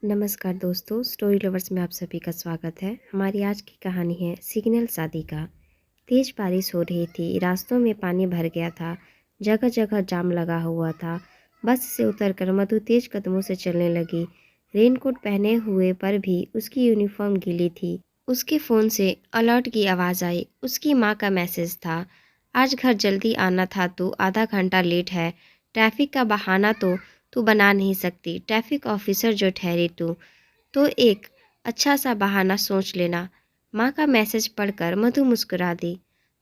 नमस्कार दोस्तों, story lovers में आप सभी का स्वागत है। हमारी आज की कहानी है सिग्नल शादी का। तेज बारिश हो रही थी, रास्तों में पानी भर गया था, जगह जगह जाम लगा हुआ था। बस से उतरकर मधु तेज कदमों से चलने लगी। रेनकोट पहने हुए पर भी उसकी यूनिफॉर्म गीली थी। उसके फ़ोन से अलर्ट की आवाज़ आई। उसकी माँ का मैसेज था, आज घर जल्दी आना था, तू आधा घंटा लेट है। ट्रैफिक का बहाना तू बना नहीं सकती। ट्रैफिक ऑफिसर जो ठहरी तू, तो एक अच्छा सा बहाना सोच लेना। माँ का मैसेज पढ़कर मधु मुस्कुरा दी।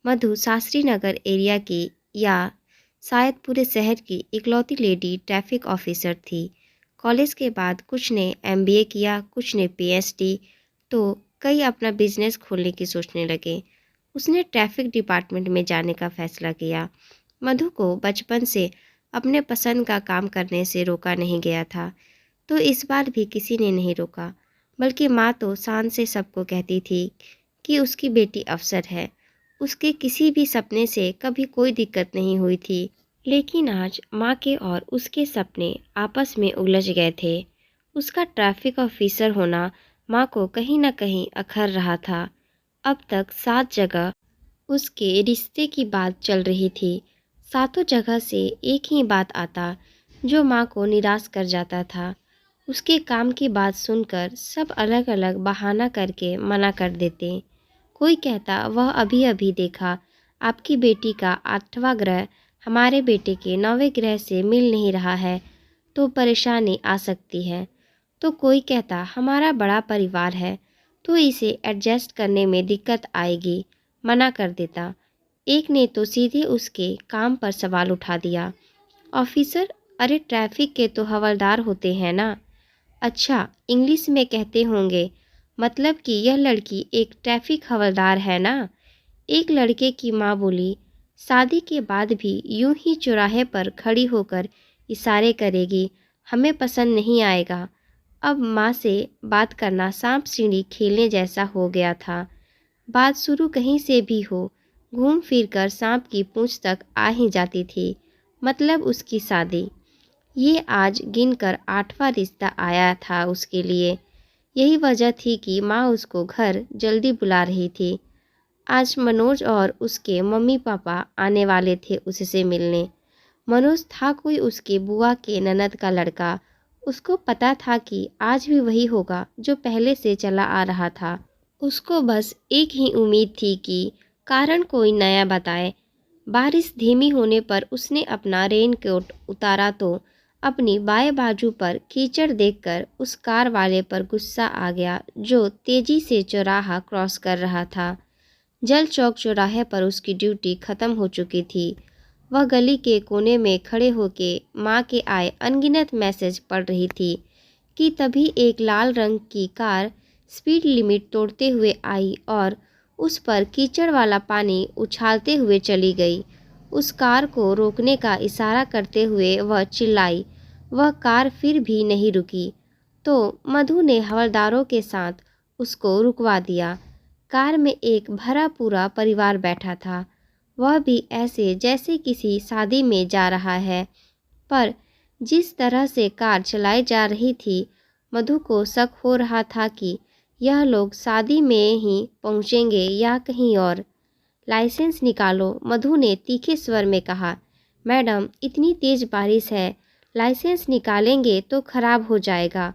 मधु शास्त्री नगर एरिया की या शायद पूरे शहर की इकलौती लेडी ट्रैफिक ऑफिसर थी। कॉलेज के बाद कुछ ने एमबीए किया, कुछ ने पीएचडी, तो कई अपना बिजनेस खोलने की सोचने लगे। उसने ट्रैफिक डिपार्टमेंट में जाने का फैसला किया। मधु को बचपन से अपने पसंद का काम करने से रोका नहीं गया था, तो इस बार भी किसी ने नहीं रोका। बल्कि माँ तो शान से सबको कहती थी कि उसकी बेटी अफसर है। उसके किसी भी सपने से कभी कोई दिक्कत नहीं हुई थी। लेकिन आज माँ के और उसके सपने आपस में उलझ गए थे। उसका ट्रैफिक ऑफिसर होना माँ को कहीं न कहीं अखर रहा था। अब तक 7 जगह उसके रिश्ते की बात चल रही थी। सातों जगह से एक ही बात आता जो माँ को निराश कर जाता था। उसके काम की बात सुनकर सब अलग अलग बहाना करके मना कर देते। कोई कहता, वह अभी अभी देखा, आपकी बेटी का 8वां ग्रह हमारे बेटे के 9वें ग्रह से मिल नहीं रहा है, तो परेशानी आ सकती है। तो कोई कहता, हमारा बड़ा परिवार है, तो इसे एडजस्ट करने में दिक्कत आएगी, मना कर देता। एक ने तो सीधे उसके काम पर सवाल उठा दिया, ऑफिसर, अरे ट्रैफिक के तो हवलदार होते हैं ना। अच्छा, इंग्लिश में कहते होंगे, मतलब कि यह लड़की एक ट्रैफिक हवलदार है ना। एक लड़के की माँ बोली, शादी के बाद भी यूं ही चौराहे पर खड़ी होकर इशारे करेगी, हमें पसंद नहीं आएगा। अब माँ से बात करना सांप सीढ़ी खेलने जैसा हो गया था। बात शुरू कहीं से भी हो, घूम फिर कर सांप की पूंछ तक आ ही जाती थी। मतलब उसकी शादी। ये आज गिनकर 8वां रिश्ता आया था उसके लिए। यही वजह थी कि माँ उसको घर जल्दी बुला रही थी। आज मनोज और उसके मम्मी पापा आने वाले थे उससे मिलने। मनोज था कोई उसके बुआ के ननद का लड़का। उसको पता था कि आज भी वही होगा जो पहले से चला आ रहा था। उसको बस एक ही उम्मीद थी कि कारण कोई नया बताए। बारिश धीमी होने पर उसने अपना रेनकोट उतारा तो अपनी बाएं बाजू पर कीचड़ देखकर उस कार वाले पर गुस्सा आ गया जो तेजी से चौराहा क्रॉस कर रहा था। जल चौक चौराहे पर उसकी ड्यूटी खत्म हो चुकी थी। वह गली के कोने में खड़े होके माँ के आए अनगिनत मैसेज पढ़ रही थी कि तभी एक लाल रंग की कार स्पीड लिमिट तोड़ते हुए आई और उस पर कीचड़ वाला पानी उछालते हुए चली गई। उस कार को रोकने का इशारा करते हुए वह चिल्लाई। वह कार फिर भी नहीं रुकी, तो मधु ने हवलदारों के साथ उसको रुकवा दिया। कार में एक भरा पूरा परिवार बैठा था, वह भी ऐसे जैसे किसी शादी में जा रहा है। पर जिस तरह से कार चलाई जा रही थी, मधु को शक हो रहा था कि यह लोग शादी में ही पहुंचेंगे या कहीं और। लाइसेंस निकालो, मधु ने तीखे स्वर में कहा। मैडम, इतनी तेज बारिश है, लाइसेंस निकालेंगे तो खराब हो जाएगा।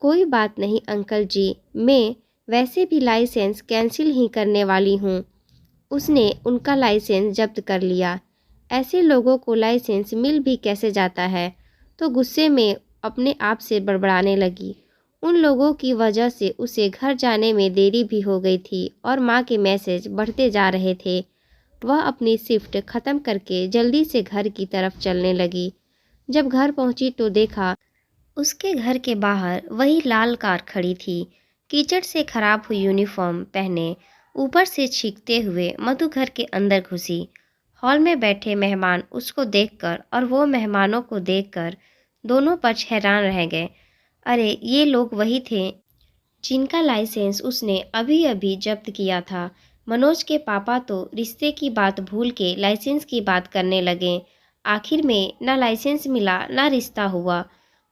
कोई बात नहीं अंकल जी, मैं वैसे भी लाइसेंस कैंसिल ही करने वाली हूँ। उसने उनका लाइसेंस जब्त कर लिया। ऐसे लोगों को लाइसेंस मिल भी कैसे जाता है, तो गुस्से में अपने आप से बड़बड़ाने लगी। उन लोगों की वजह से उसे घर जाने में देरी भी हो गई थी और माँ के मैसेज बढ़ते जा रहे थे। वह अपनी शिफ्ट ख़त्म करके जल्दी से घर की तरफ चलने लगी। जब घर पहुंची तो देखा उसके घर के बाहर वही लाल कार खड़ी थी। कीचड़ से खराब हुई यूनिफॉर्म पहने, ऊपर से छींकते हुए मधु घर के अंदर घुसी। हॉल में बैठे मेहमान उसको देखकर और वो मेहमानों को देखकर दोनों पक्ष हैरान रह गए। अरे, ये लोग वही थे जिनका लाइसेंस उसने अभी अभी जब्त किया था। मनोज के पापा तो रिश्ते की बात भूल के लाइसेंस की बात करने लगे। आखिर में ना लाइसेंस मिला ना रिश्ता हुआ।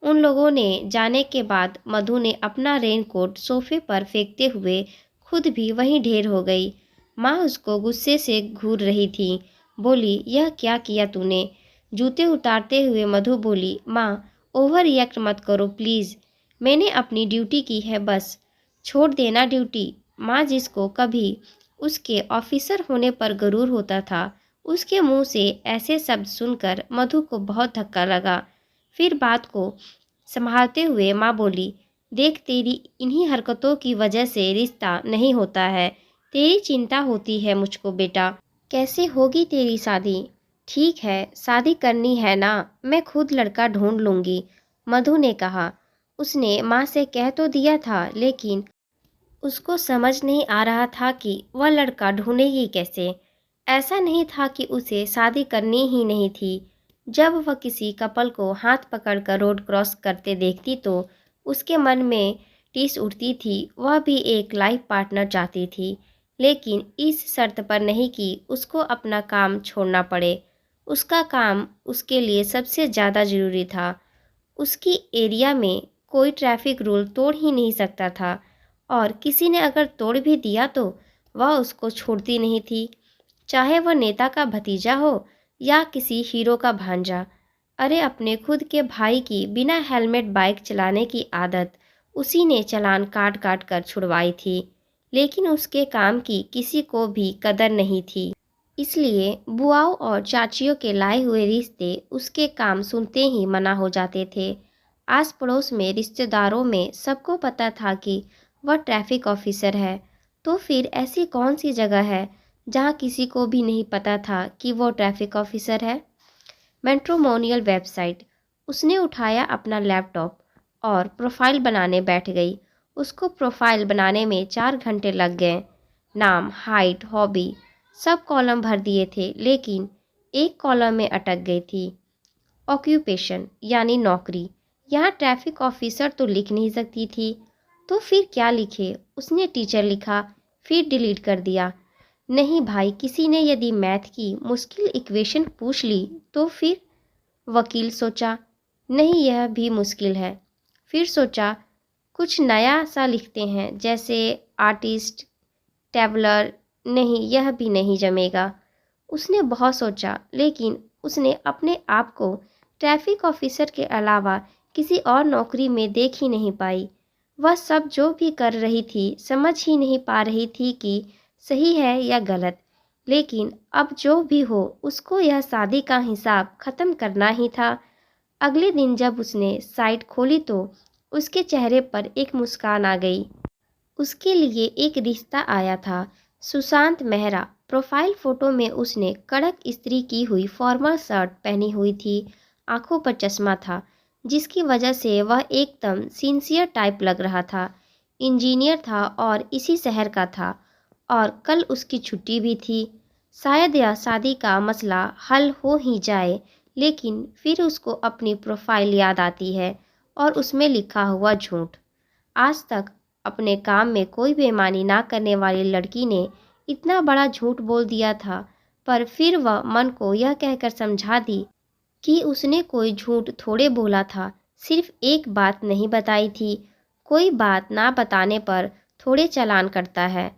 उन लोगों ने जाने के बाद मधु ने अपना रेनकोट सोफे पर फेंकते हुए खुद भी वहीं ढेर हो गई। माँ उसको गुस्से से घूर रही थी। बोली, यह क्या किया तूने? जूते उतारते हुए मधु बोली, माँ ओवर रिएक्ट मत करो प्लीज़, मैंने अपनी ड्यूटी की है बस, छोड़ देना ड्यूटी। माँ जिसको कभी उसके ऑफिसर होने पर गरूर होता था, उसके मुंह से ऐसे शब्द सुनकर मधु को बहुत धक्का लगा। फिर बात को संभालते हुए माँ बोली, देख तेरी इन्हीं हरकतों की वजह से रिश्ता नहीं होता है। तेरी चिंता होती है मुझको बेटा। कैसे होगी तेरी शादी? ठीक है, शादी करनी है ना, मैं खुद लड़का ढूंढ लूँगी, मधु ने कहा। उसने माँ से कह तो दिया था, लेकिन उसको समझ नहीं आ रहा था कि वह लड़का ढूंढेगी कैसे। ऐसा नहीं था कि उसे शादी करनी ही नहीं थी। जब वह किसी कपल को हाथ पकड़कर रोड क्रॉस करते देखती तो उसके मन में टीस उठती थी। वह भी एक लाइफ पार्टनर चाहती थी, लेकिन इस शर्त पर नहीं कि उसको अपना काम छोड़ना पड़े। उसका काम उसके लिए सबसे ज़्यादा ज़रूरी था। उसकी एरिया में कोई ट्रैफिक रूल तोड़ ही नहीं सकता था, और किसी ने अगर तोड़ भी दिया तो वह उसको छोड़ती नहीं थी, चाहे वह नेता का भतीजा हो या किसी हीरो का भांजा। अरे अपने खुद के भाई की बिना हेलमेट बाइक चलाने की आदत उसी ने चालान काट काट कर छुड़वाई थी, लेकिन उसके काम की किसी को भी कदर नहीं थी। इसलिए बुआओं और चाचियों के लाए हुए रिश्ते उसके काम सुनते ही मना हो जाते थे। आस पड़ोस में रिश्तेदारों में सबको पता था कि वह ट्रैफिक ऑफिसर है, तो फिर ऐसी कौन सी जगह है जहाँ किसी को भी नहीं पता था कि वो ट्रैफिक ऑफिसर है? Matrimonial website. उसने उठाया अपना लैपटॉप और प्रोफाइल बनाने बैठ गई। उसको प्रोफाइल बनाने में 4 घंटे लग गए। नाम, हाइट, हॉबी सब कॉलम भर दिए थे, लेकिन एक कॉलम में अटक गई थी। ऑक्यूपेशन यानी नौकरी। यहाँ ट्रैफिक ऑफिसर तो लिख नहीं सकती थी, तो फिर क्या लिखे? उसने टीचर लिखा, फिर डिलीट कर दिया। नहीं भाई, किसी ने यदि मैथ की मुश्किल इक्वेशन पूछ ली तो फिर? वकील सोचा, नहीं यह भी मुश्किल है। फिर सोचा, कुछ नया सा लिखते हैं, जैसे आर्टिस्ट, ट्रैवलर। नहीं, यह भी नहीं जमेगा। उसने बहुत सोचा, लेकिन उसने अपने आप को ट्रैफिक ऑफिसर के अलावा किसी और नौकरी में देख ही नहीं पाई। वह सब जो भी कर रही थी समझ ही नहीं पा रही थी कि सही है या गलत। लेकिन अब जो भी हो, उसको यह शादी का हिसाब ख़त्म करना ही था। अगले दिन जब उसने साइट खोली तो उसके चेहरे पर एक मुस्कान आ गई। उसके लिए एक रिश्ता आया था, सुशांत मेहरा। प्रोफाइल फ़ोटो में उसने कड़क इस्त्री की हुई फॉर्मल शर्ट पहनी हुई थी। आंखों पर चश्मा था, जिसकी वजह से वह एकदम सिंसियर टाइप लग रहा था। इंजीनियर था और इसी शहर का था, और कल उसकी छुट्टी भी थी। शायद यह शादी का मसला हल हो ही जाए, लेकिन फिर उसको अपनी प्रोफाइल याद आती है और उसमें लिखा हुआ झूठ। आज तक अपने काम में कोई बेईमानी ना करने वाली लड़की ने इतना बड़ा झूठ बोल दिया था, पर फिर वह मन को यह कहकर समझा दी कि उसने कोई झूठ थोड़े बोला था, सिर्फ एक बात नहीं बताई थी। कोई बात ना बताने पर थोड़े चालान कटता है।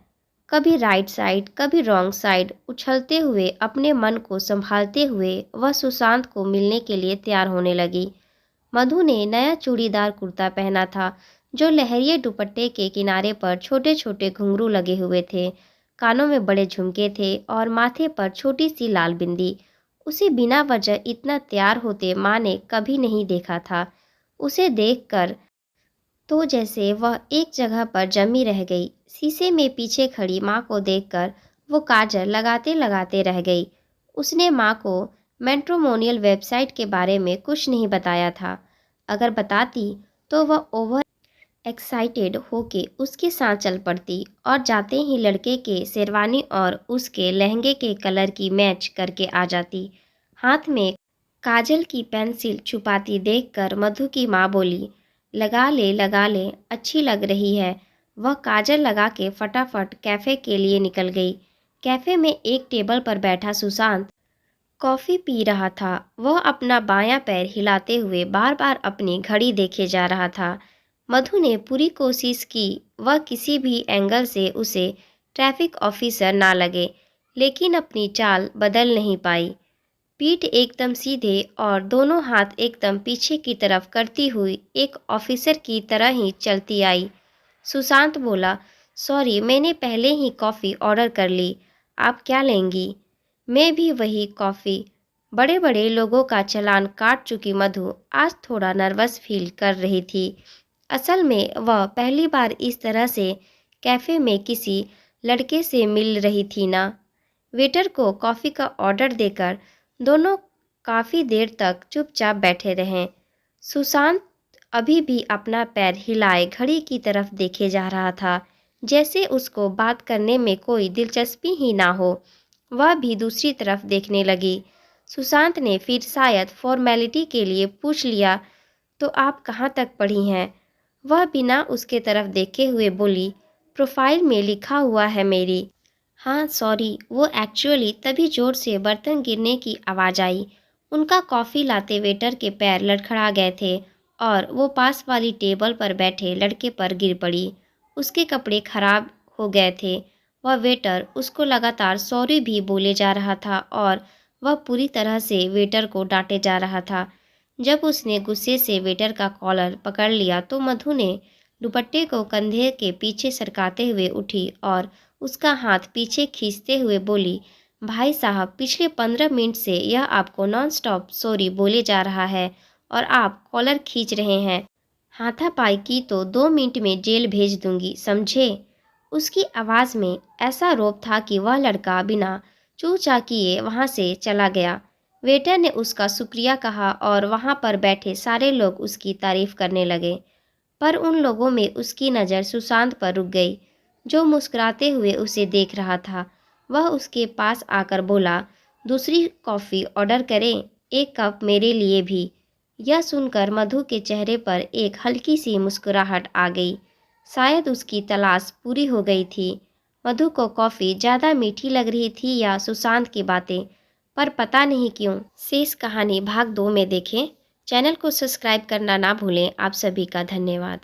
कभी राइट साइड, कभी रॉन्ग साइड उछलते हुए अपने मन को संभालते हुए वह सुशांत को मिलने के लिए तैयार होने लगी। मधु ने नया चूड़ीदार कुर्ता पहना था, जो लहरिए दुपट्टे के किनारे पर छोटे छोटे घुंघरू लगे हुए थे। कानों में बड़े झुमके थे और माथे पर छोटी सी लाल बिंदी। उसे बिना वजह इतना तैयार होते माँ ने कभी नहीं देखा था। उसे देखकर तो जैसे वह एक जगह पर जमी रह गई। शीशे में पीछे खड़ी माँ को देखकर वो काजल लगाते लगाते रह गई। उसने माँ को मैट्रिमोनियल वेबसाइट के बारे में कुछ नहीं बताया था। अगर बताती तो वह ओवर एक्साइटेड होके उसके साथ चल पड़ती और जाते ही लड़के के शेरवानी और उसके लहंगे के कलर की मैच करके आ जाती। हाथ में काजल की पेंसिल छुपाती देखकर मधु की माँ बोली, लगा ले, अच्छी लग रही है। वह काजल लगा के फटाफट कैफ़े के लिए निकल गई। कैफ़े में एक टेबल पर बैठा सुशांत कॉफ़ी पी रहा था। वह अपना बायां पैर हिलाते हुए बार बार अपनी घड़ी देखे जा रहा था। मधु ने पूरी कोशिश की वह किसी भी एंगल से उसे ट्रैफिक ऑफिसर ना लगे, लेकिन अपनी चाल बदल नहीं पाई। पीठ एकदम सीधे और दोनों हाथ एकदम पीछे की तरफ करती हुई एक ऑफिसर की तरह ही चलती आई। सुशांत बोला, सॉरी, मैंने पहले ही कॉफ़ी ऑर्डर कर ली। आप क्या लेंगी? मैं भी वही कॉफ़ी। बड़े बड़े लोगों का चालान काट चुकी मधु आज थोड़ा नर्वस फील कर रही थी। असल में वह पहली बार इस तरह से कैफ़े में किसी लड़के से मिल रही थी ना। वेटर को कॉफ़ी का ऑर्डर देकर दोनों काफ़ी देर तक चुपचाप बैठे रहे। सुशांत अभी भी अपना पैर हिलाए घड़ी की तरफ देखे जा रहा था, जैसे उसको बात करने में कोई दिलचस्पी ही ना हो। वह भी दूसरी तरफ देखने लगी। सुशांत ने फिर शायद फॉर्मेलिटी के लिए पूछ लिया, तो आप कहाँ तक पढ़ी हैं? वह बिना उसके तरफ देखे हुए बोली, प्रोफाइल में लिखा हुआ है मेरी। हाँ सॉरी, वो एक्चुअली तभी जोर से बर्तन गिरने की आवाज़ आई। उनका कॉफ़ी लाते वेटर के पैर लड़खड़ा गए थे और वो पास वाली टेबल पर बैठे लड़के पर गिर पड़ी। उसके कपड़े खराब हो गए थे। वह वेटर उसको लगातार सॉरी भी बोले जा रहा था और वह पूरी तरह से वेटर को डांटे जा रहा था। जब उसने गुस्से से वेटर का कॉलर पकड़ लिया तो मधु ने दुपट्टे को कंधे के पीछे सरकाते हुए उठी और उसका हाथ पीछे खींचते हुए बोली, भाई साहब, पिछले 15 मिनट से यह आपको नॉन स्टॉप सॉरी बोले जा रहा है और आप कॉलर खींच रहे हैं। हाथापाई की तो 2 मिनट में जेल भेज दूंगी, समझे? उसकी आवाज़ में ऐसा रोब था कि वह लड़का बिना चू चा किए वहाँ से चला गया। वेटर ने उसका शुक्रिया कहा और वहाँ पर बैठे सारे लोग उसकी तारीफ करने लगे, पर उन लोगों में उसकी नज़र सुशांत पर रुक गई, जो मुस्कुराते हुए उसे देख रहा था। वह उसके पास आकर बोला, दूसरी कॉफ़ी ऑर्डर करें? एक कप मेरे लिए भी। यह सुनकर मधु के चेहरे पर एक हल्की सी मुस्कुराहट आ गई। शायद उसकी तलाश पूरी हो गई थी। मधु को कॉफ़ी ज़्यादा मीठी लग रही थी या सुशांत की बातें, पर पता नहीं क्यों। शेष कहानी भाग 2 में देखें। चैनल को सब्सक्राइब करना ना भूलें। आप सभी का धन्यवाद।